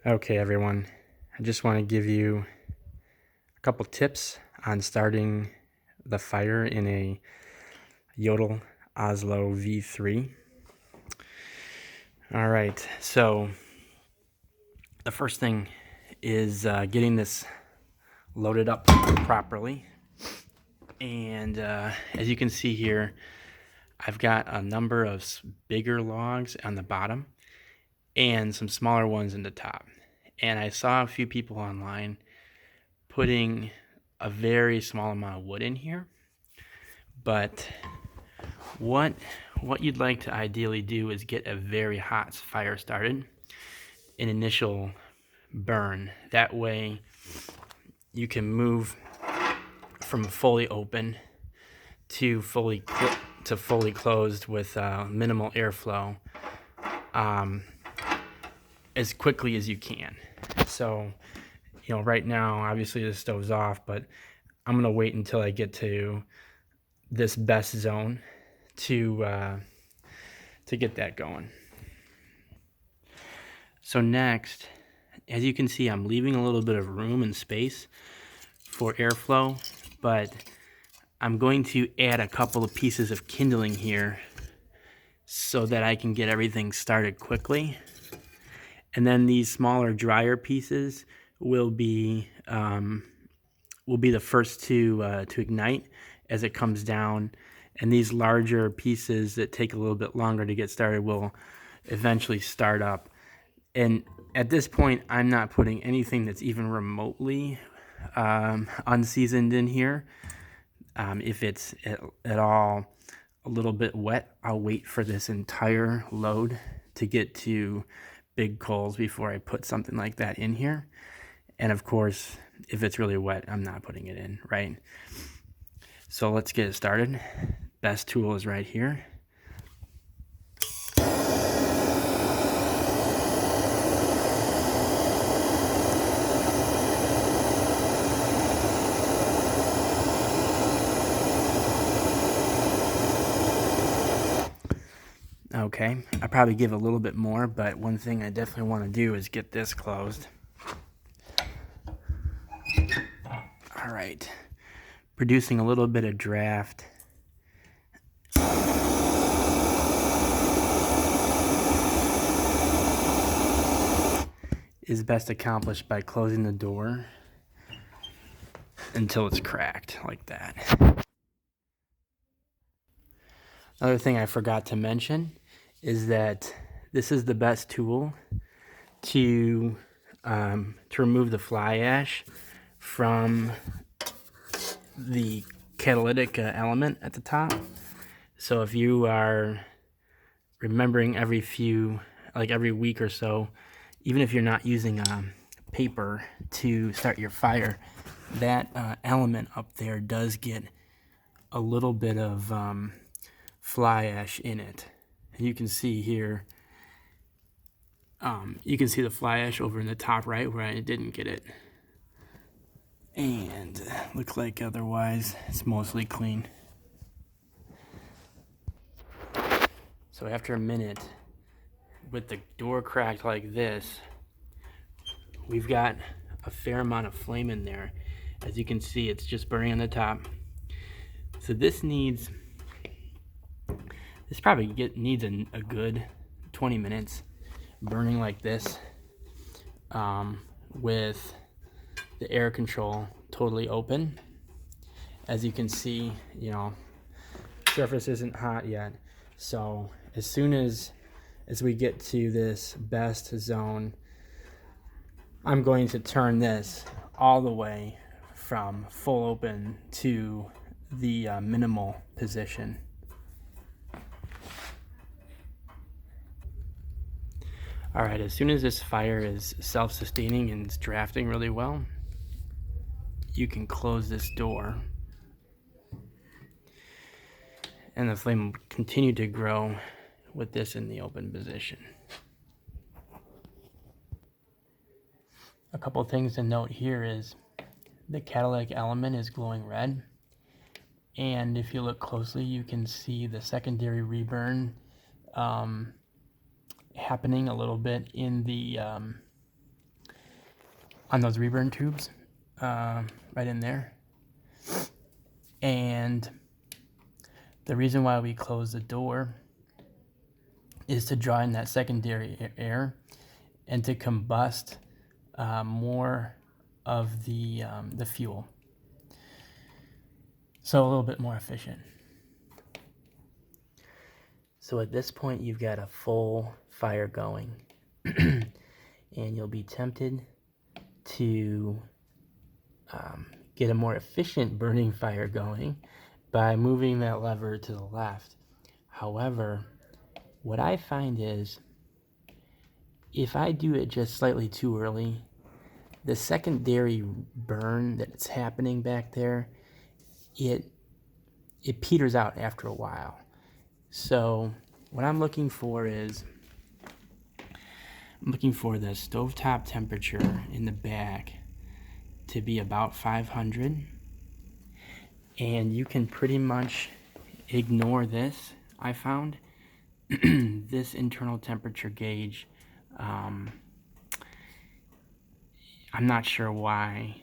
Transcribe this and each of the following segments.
Okay, everyone, I just want to give you a couple tips on starting the fire in a Jotul Oslo V3. All right, so the first thing is getting this loaded up properly. And as you can see here, I've got a number of bigger logs on the bottom and some smaller ones in the top. And I saw a few people online putting a very small amount of wood in here. But what you'd like to ideally do is get a very hot fire started, an initial burn. That way you can move from fully open to fully closed with minimal airflow as quickly as you can. So, right now, obviously the stove's off, but I'm gonna wait until I get to this best zone to get that going. So next, as you can see, I'm leaving a little bit of room and space for airflow, but I'm going to add a couple of pieces of kindling here so that I can get everything started quickly. And then these smaller, drier pieces will be the first to ignite as it comes down. And these larger pieces that take a little bit longer to get started will eventually start up. And at this point, I'm not putting anything that's even remotely unseasoned in here. If it's at all a little bit wet, I'll wait for this entire load to get to big coals before I put something like that in here. And of course, if it's really wet, I'm not putting it in, right? So let's get it started. Best tool is right here. Okay, I probably give a little bit more, but one thing I definitely want to do is get this closed. All right, producing a little bit of draft. Is best accomplished by closing the door until it's cracked like that. Another thing I forgot to mention is that this is the best tool to remove the fly ash from the catalytic element at the top. So if you are remembering every week or so, even if you're not using paper to start your fire, that element up there does get a little bit of fly ash in it. And you can see here, you can see the fly ash over in the top right where I didn't get it. And looks like otherwise it's mostly clean. So after a minute, with the door cracked like this, we've got a fair amount of flame in there. As you can see, it's just burning on the top. So this probably needs a good 20 minutes burning like this, with the air control totally open. As you can see, surface isn't hot yet. So as soon as we get to this best zone, I'm going to turn this all the way from full open to the minimal position. All right, as soon as this fire is self-sustaining and it's drafting really well, you can close this door and the flame will continue to grow with this in the open position. A couple things to note here is the catalytic element is glowing red, and if you look closely, you can see the secondary reburn happening a little bit in the on those reburn tubes, right in there. And the reason why we close the door is to draw in that secondary air and to combust more of the fuel. So a little bit more efficient. So at this point, you've got a full fire going. And you'll be tempted to get a more efficient burning fire going by moving that lever to the left. However, what I find is if I do it just slightly too early, the secondary burn that's happening back there, it peters out after a while. So what I'm looking for is, I'm looking for the stovetop temperature in the back to be about 500. And you can pretty much ignore this, I found. This internal temperature gauge, I'm not sure why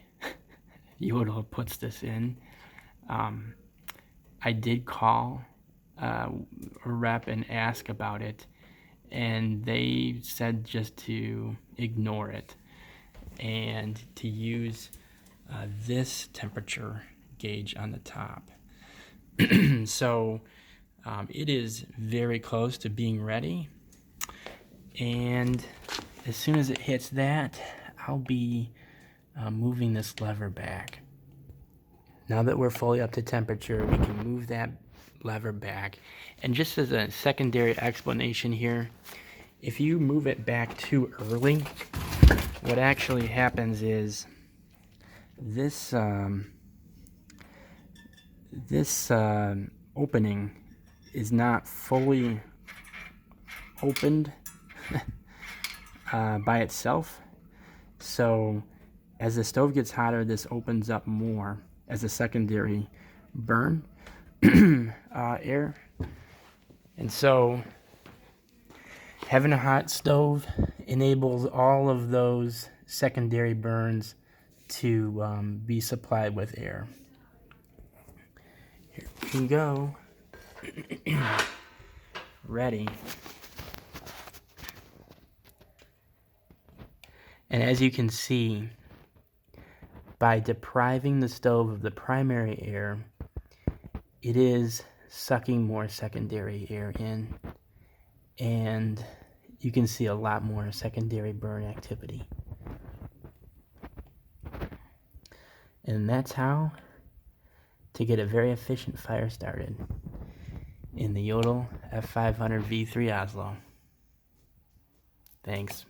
Jotul puts this in. I did call a rep and ask about it, and they said just to ignore it and to use this temperature gauge on the top. So it is very close to being ready, and as soon as it hits that, I'll be moving this lever back. Now that we're fully up to temperature, we can move that lever back. And just as a secondary explanation here, if you move it back too early, what actually happens is this opening is not fully opened by itself. So as the stove gets hotter, this opens up more as a secondary burn air. And so having a hot stove enables all of those secondary burns to be supplied with air. Here we go. Ready. And as you can see, by depriving the stove of the primary air, it is sucking more secondary air in, and you can see a lot more secondary burn activity. And that's how to get a very efficient fire started in the Jotul f500 V3 Oslo. Thanks.